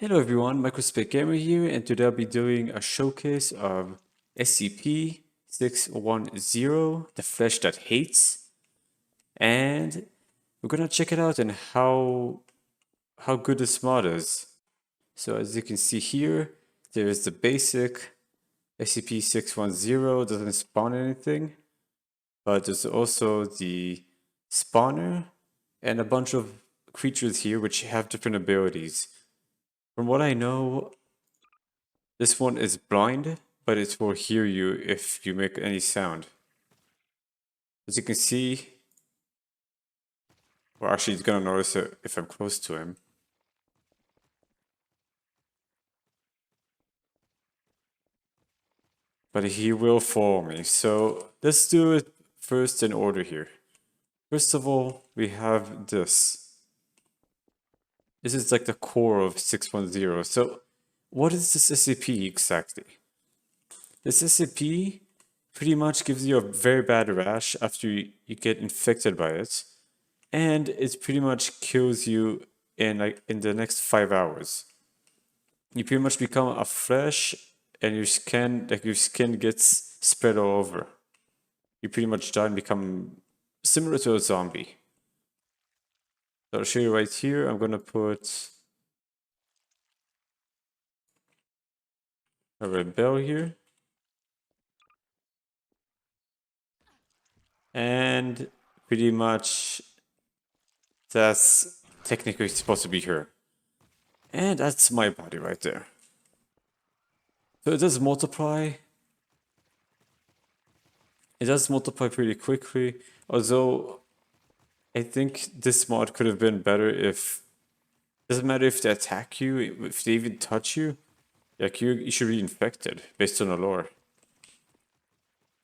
Hello everyone, Microspec Gamer here, and today I'll be doing a showcase of SCP-610, The Flesh That Hates, and we're gonna check it out and how good this mod is. So as you can see here, there's the basic SCP-610, doesn't spawn anything, but there's also the spawner and a bunch of creatures here which have different abilities. From what I know, this one is blind, but it will hear you if you make any sound. As you can see, well, actually, it's gonna notice it if I'm close to him. But he will follow me. So let's do it first in order here. First of all, we have this. This is like the core of 610. So what is this SCP exactly? This SCP pretty much gives you a very bad rash after you get infected by it, and it pretty much kills you in the next 5 hours. You pretty much become a flesh, and your skin gets spread all over. You pretty much die and become similar to a zombie. So I'll show you right here. I'm gonna put a red bell here. And pretty much that's technically supposed to be her. And that's my body right there. So it does multiply. It does multiply pretty quickly, although I think this mod could have been better if... Doesn't matter if they attack you, if they even touch you, like you should be infected based on the lore.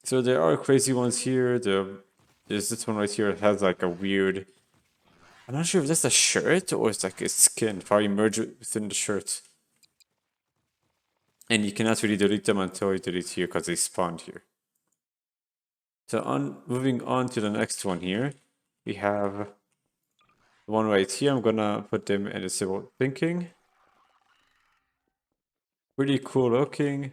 So there are crazy ones here. There's this one right here that has like a weird... I'm not sure if that's a shirt or it's like a skin, probably merged within the shirt. And you cannot really delete them until you delete here because they spawned here. So moving on to the next one here, we have the one right here. I'm gonna put them in disable thinking. Pretty cool looking.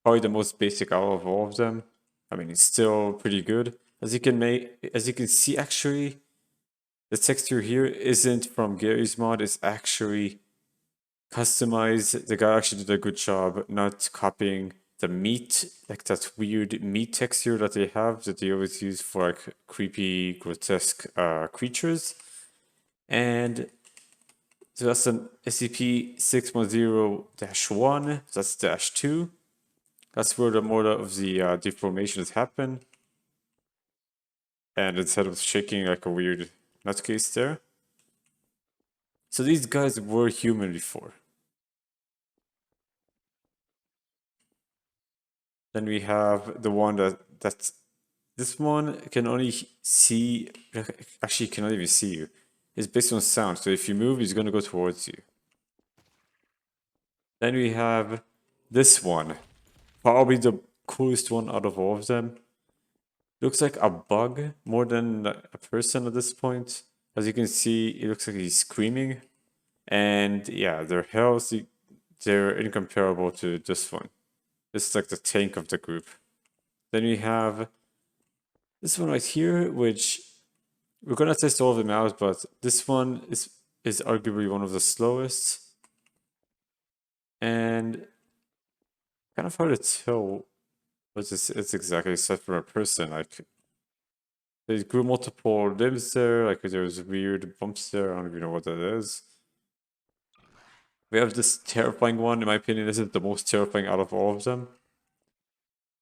Probably the most basic out of all of them. I mean, it's still pretty good. As you can see, actually, the texture here isn't from Gary's mod. It's actually customized. The guy actually did a good job not copying the meat, like that weird meat texture that they have that they always use for like creepy, grotesque creatures. And so that's an SCP-610-1, that's -2. That's where the more of the deformations happen. And instead of shaking like a weird nutcase there. So these guys were human before. Then we have the one that's this one can only see, actually cannot even see you. It's based on sound, so if you move, he's gonna go towards you. Then we have this one, probably the coolest one out of all of them. Looks like a bug more than a person at this point. As you can see, it looks like he's screaming. And yeah, their health, they're incomparable to this one. This is like the tank of the group. Then we have this one right here, which we're gonna test all of them out, but this one is arguably one of the slowest. And kind of hard to tell what it's exactly except for a person. Like they grew multiple limbs there, like there's weird bumps there, I don't even know what that is. We have this terrifying one, in my opinion, this is the most terrifying out of all of them.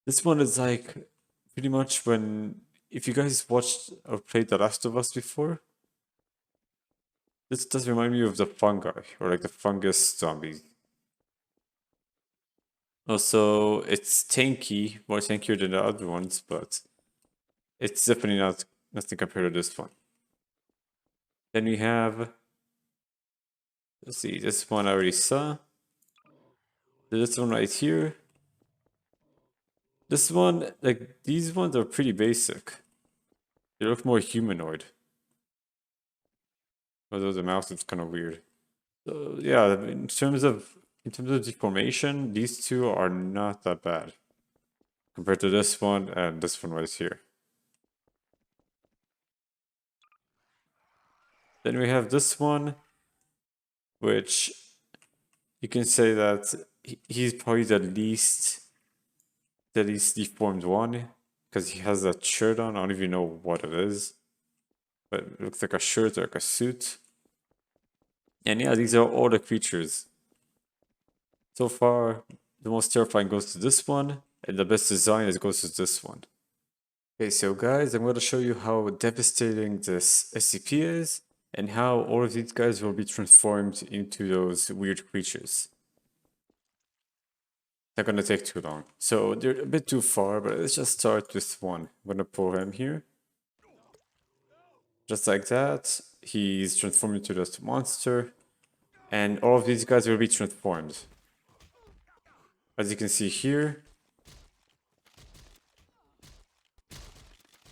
This one is like pretty much if you guys watched or played The Last of Us before, this does remind me of the fungi, or like the fungus zombies. Also, it's tanky, more tankier than the other ones, but it's definitely nothing compared to this one. Then we have, let's see, this one I already saw. This one right here. This one, like, these ones are pretty basic. They look more humanoid. Although the mouth is kind of weird. So yeah, in terms of deformation, these two are not that bad compared to this one and this one right here. Then we have this one, which you can say that he's probably the least deformed one because he has that shirt on. I don't even know what it is, but it looks like a shirt or like a suit. And yeah, these are all the creatures. So far, the most terrifying goes to this one, and the best design is goes to this one. Okay, so guys, I'm going to show you how devastating this SCP is, and how all of these guys will be transformed into those weird creatures. Not gonna take too long. So they're a bit too far, but let's just start with one. I'm gonna pull him here. Just like that. He's transformed into this monster. And all of these guys will be transformed. As you can see here.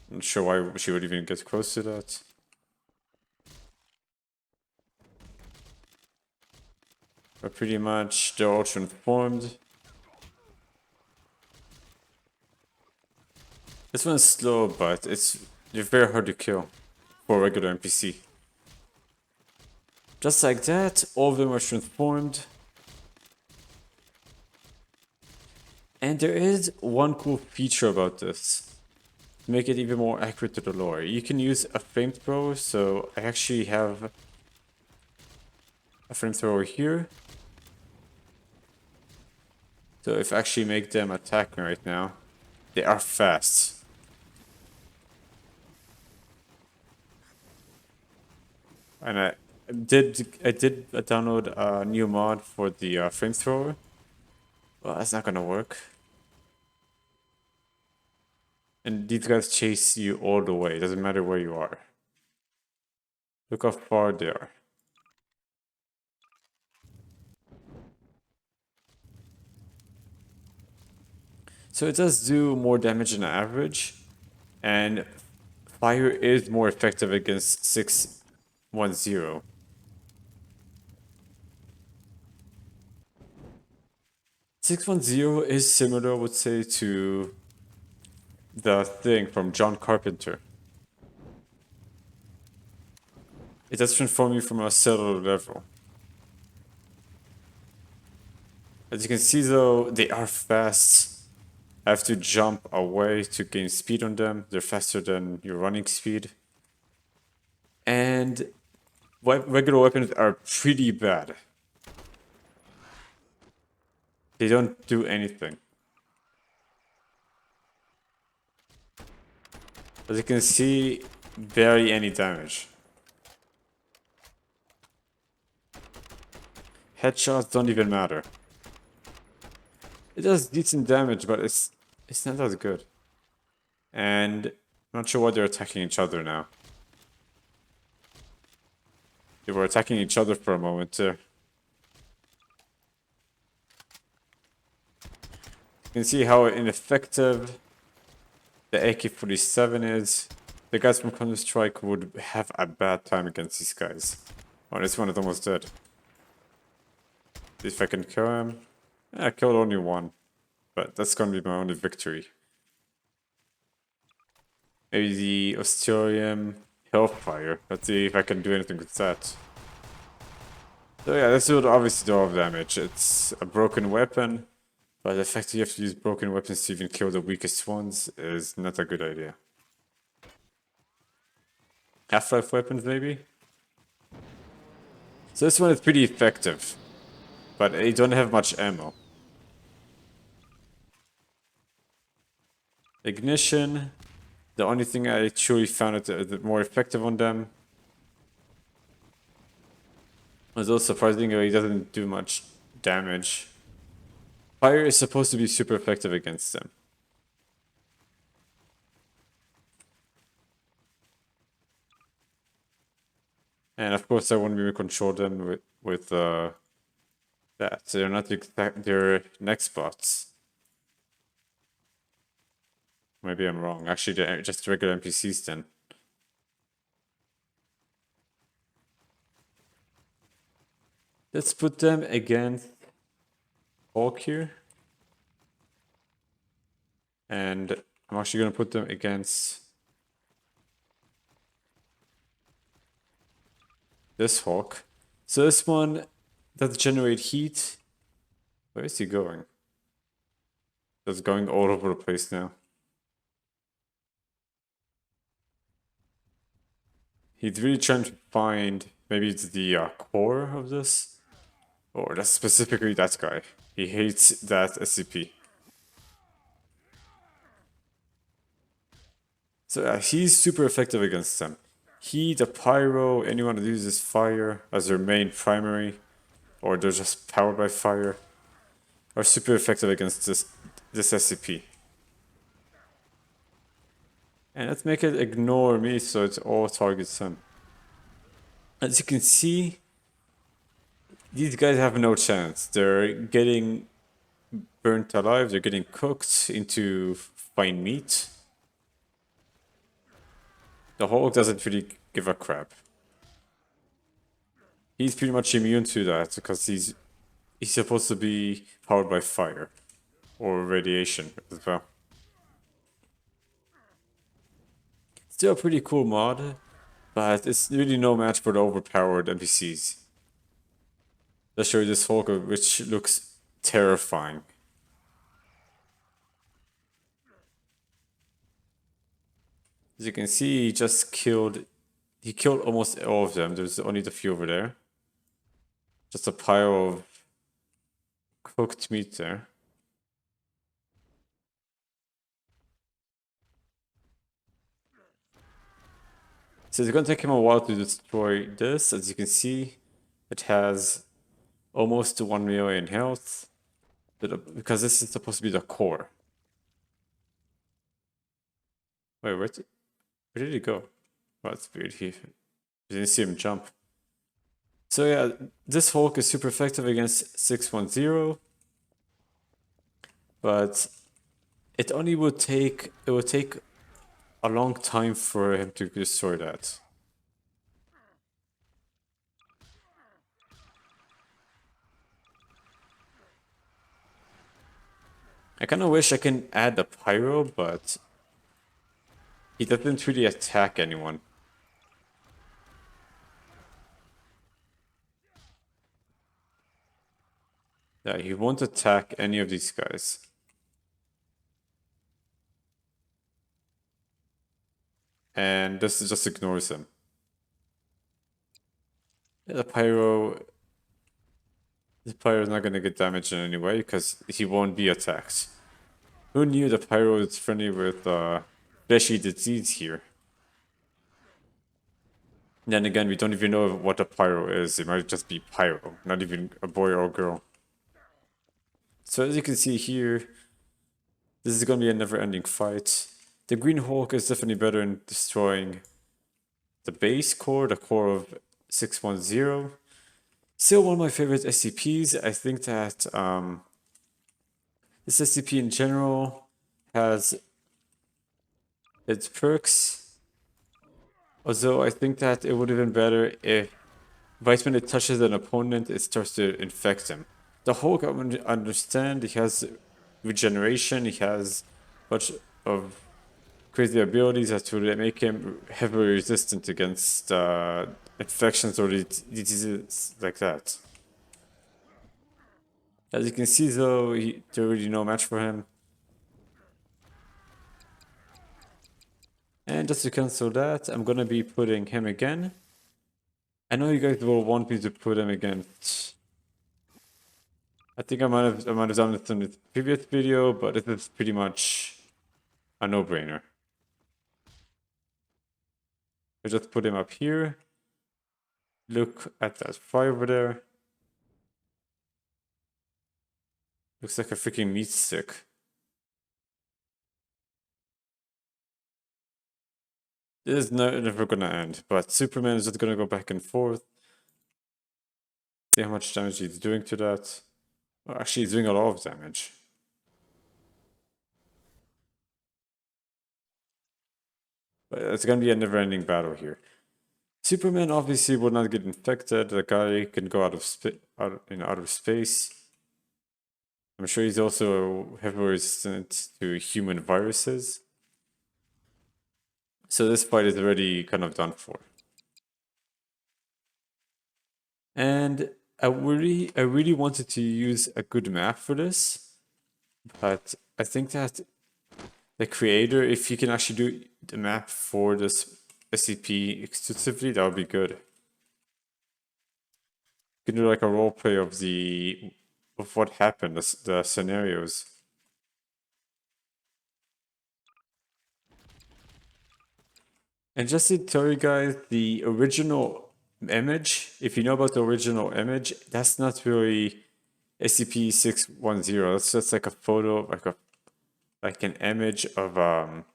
I'm not sure why she would even get close to that. But pretty much they're all transformed. This one's slow, but they're very hard to kill for a regular NPC. Just like that, all of them are transformed. And there is one cool feature about this. To make it even more accurate to the lore. You can use a flamethrower, so I actually have a flamethrower here. So if I actually make them attack me right now, they are fast. And I did download a new mod for the flamethrower. Well, that's not gonna work. And these guys chase you all the way. It doesn't matter where you are. Look how far they are. So it does do more damage than average. And fire is more effective against 610. (610) is similar, I would say, to the thing from John Carpenter. It does transform you from a cellular level. As you can see though, they are fast. I have to jump away to gain speed on them. They're faster than your running speed. And regular weapons are pretty bad. They don't do anything. As you can see, barely any damage. Headshots don't even matter. It does decent damage, but it's not as good. And I'm not sure why they're attacking each other now. They were attacking each other for a moment too. You can see how ineffective the AK-47 is. The guys from Counter-Strike would have a bad time against these guys. Oh, this one is almost dead. See if I can kill him. I killed only one, but that's gonna be my only victory. Maybe the Osterium Hellfire. Let's see if I can do anything with that. So yeah, this would obviously do all damage. It's a broken weapon, but the fact that you have to use broken weapons to even kill the weakest ones is not a good idea. Half-life weapons, maybe? So this one is pretty effective, but they don't have much ammo. Ignition. The only thing I truly found it more effective on them was also surprisingly it doesn't do much damage. Fire is supposed to be super effective against them. And of course I won't be able to control them with that. So they're not they're next bots. Maybe I'm wrong. Actually, they're just regular NPCs then. Let's put them against Hulk here. And I'm actually going to put them against this Hulk. So this one does generate heat. Where is he going? That's going all over the place now. He's really trying to find, maybe it's the core of this. Or that's specifically that guy. He hates that SCP. So he's super effective against them. He, the Pyro, anyone that uses fire as their main primary, or they're just powered by fire, are super effective against this SCP. And let's make it ignore me so it all targets him. As you can see, these guys have no chance. They're getting burnt alive, they're getting cooked into fine meat. The Hulk doesn't really give a crap. He's pretty much immune to that because he's supposed to be powered by fire or radiation as well. Still a pretty cool mod, but it's really no match for the overpowered NPCs. Let's show you this Hulk, which looks terrifying. As you can see, he killed almost all of them. There's only the few over there. Just a pile of cooked meat there. So it's going to take him a while to destroy this. As you can see, it has almost 1 million health, because this is supposed to be the core. Wait, where did he go? Oh, that's weird. You didn't see him jump. So yeah, this Hulk is super effective against 610, but it would take a long time for him to destroy that. I kind of wish I can add the Pyro, but he doesn't really attack anyone. Yeah, he won't attack any of these guys. And this just ignores him. Yeah, the Pyro is not going to get damaged in any way because he won't be attacked. Who knew the Pyro is friendly with fleshy disease here? Then again, we don't even know what a Pyro is. It might just be Pyro, not even a boy or a girl. So as you can see here, this is going to be a never-ending fight. The Green Hulk is definitely better in destroying the base core, the core of 610. Still one of my favorite SCPs. I think that this SCP in general has its perks. Although I think that it would have been better if right when it touches an opponent, it starts to infect him. The Hulk, I understand, he has regeneration, he has a bunch of crazy abilities that would make him heavily resistant against infections or diseases like that. As you can see though, there's really no match for him. And just to cancel that, I'm gonna be putting him again. I know you guys will want me to put him against. I think I might have done this in the previous video, but this is pretty much a no-brainer. I just put him up here. Look at that fire over there. Looks like a freaking meat stick. This is never gonna end, but Superman is just gonna go back and forth. See how much damage he's doing to that. Well, actually, he's doing a lot of damage. But it's gonna be a never-ending battle here. Superman obviously will not get infected. The guy can go out in outer space. I'm sure he's also heavily resistant to human viruses. So this fight is already kind of done for. And I really wanted to use a good map for this, but I think that the creator, if he can actually do the map for this SCP exclusively, that would be good. You can do like a roleplay of what happened, the scenarios. And just to tell you guys, the original image, if you know about the original image, that's not really SCP-610. That's just like a photo, like an image of a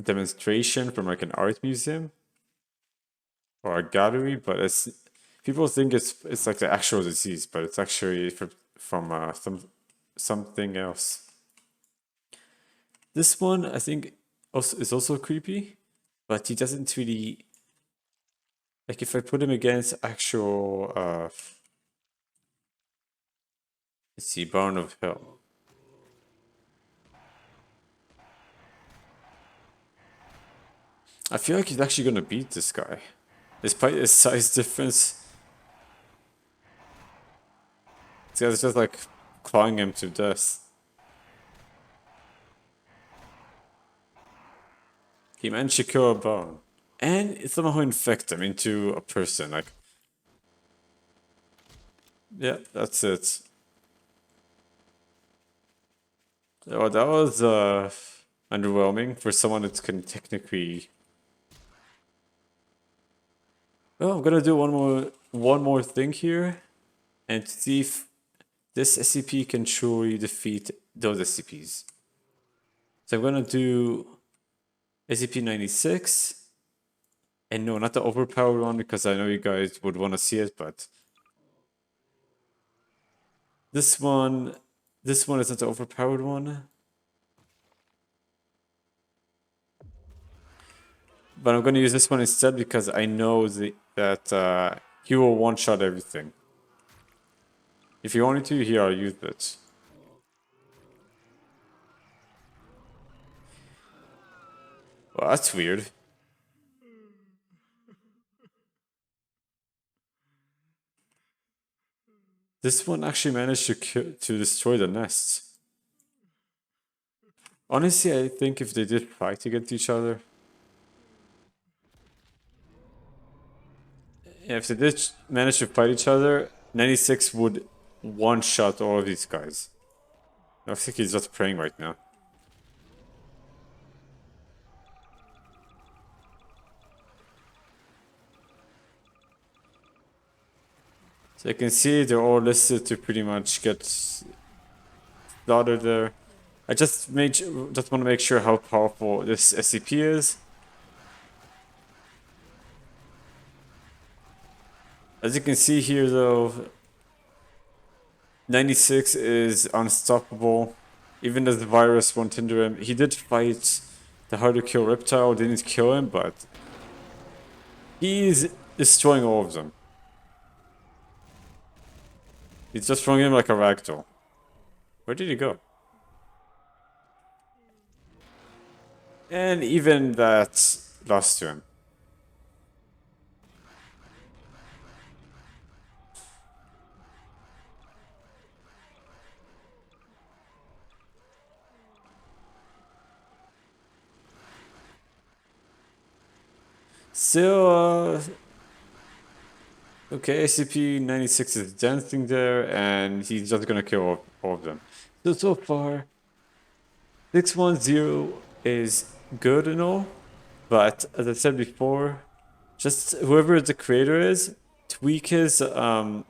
demonstration from like an art museum or a gallery, but it's people think it's like the actual disease, but it's actually from something else. This one I think also is also creepy, but he doesn't really like if I put him against actual let's see, Barn of Hell. I feel like he's actually gonna beat this guy. Despite his size difference, this guy's just like clawing him to death. He managed to kill a bone. And it somehow infect him into a person. Like, yeah, that's it. Oh, that was underwhelming for someone that can technically. Well, I'm gonna do one more thing here, and see if this SCP can truly defeat those SCPs. So I'm gonna do SCP-96. And no, not the overpowered one, because I know you guys would want to see it, but this one is not the overpowered one. But I'm gonna use this one instead because I know that he will one-shot everything. If you wanted to, here I'll use it. Well, that's weird. This one actually managed to destroy the nest. Honestly, I think if they did fight against each other, yeah, if they did manage to fight each other, 96 would one-shot all of these guys. I think he's just praying right now. So you can see they're all listed to pretty much get slaughtered there. I just want to make sure how powerful this SCP is. As you can see here though, 96 is unstoppable. Even as the virus won't hinder him. He did fight the hard to kill reptile, didn't kill him, but he's destroying all of them. He's just throwing him like a ragdoll. Where did he go? And even that lost to him. Still, okay, SCP-96 is dancing there, and he's just gonna kill all of them. So far, 610 is good and all, but as I said before, just whoever the creator is, tweak his the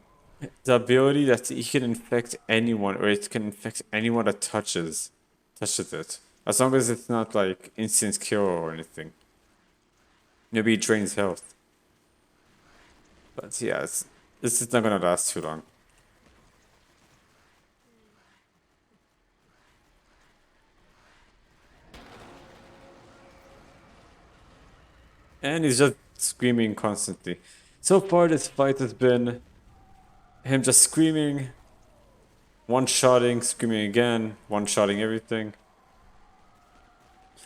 ability that he can infect anyone, or it can infect anyone that touches it. As long as it's not like instant kill or anything. Maybe it drains health. But yeah, this is not gonna last too long. And he's just screaming constantly. So far, this fight has been him just screaming, one-shotting, screaming again, one-shotting everything.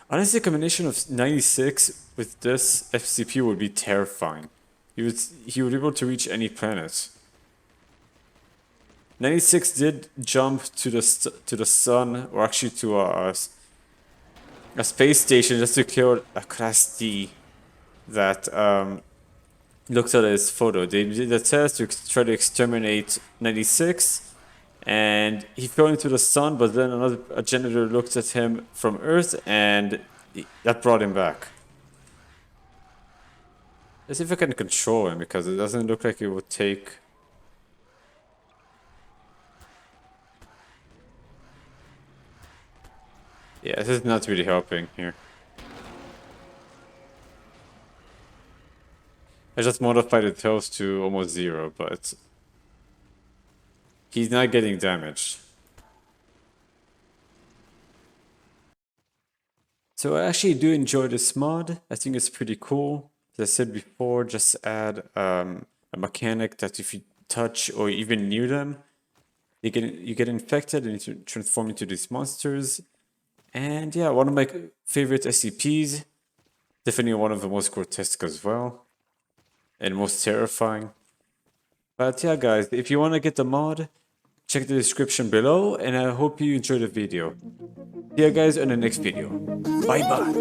Honestly, a combination of 96 with this FCP would be terrifying. He would be able to reach any planet. 96 did jump to the sun, or actually to a space station just to kill a Class D that looked at his photo. They did a test to try to exterminate 96, and he fell into the sun, but then a janitor looked at him from Earth, and that brought him back. Let's see if I can control him, because it doesn't look like it would take... Yeah, this is not really helping here. I just modified the health to almost 0, but he's not getting damaged. So I actually do enjoy this mod. I think it's pretty cool. As I said before, just add a mechanic that if you touch or even near them, you get infected and you transform into these monsters. And yeah, one of my favorite SCPs. Definitely one of the most grotesque as well. And most terrifying. But yeah, guys, if you want to get the mod, check the description below, and I hope you enjoyed the video. See you guys in the next video. Bye bye.